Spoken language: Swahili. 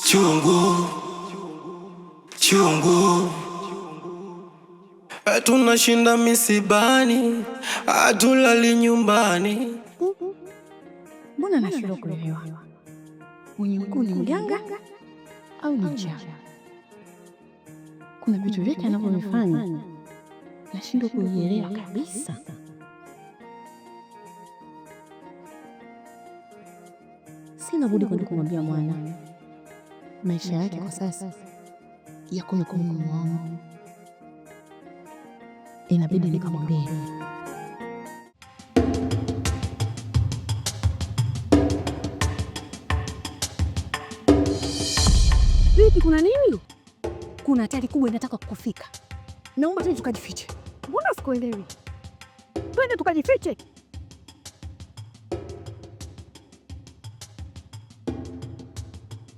chungu chungu, tunashinda misibani, hatulali nyumbani. Mbona nashindwa kuelewa? Mwenye mkuu ni mganga au ni mchawi? Kuna vitu vyake anavyovifanya nashindwa kuielewa kabisa. Sina budi kwenda kumwambia mwana. Maisha yake kwa sasa yako mikononi mwangu, inabidi nikamwambie. Vipi, kuna nini? Kuna hatari kubwa inataka kukufika. Naomba tuende tukajifiche. Mbona sikuelewi? Twende tukajifiche.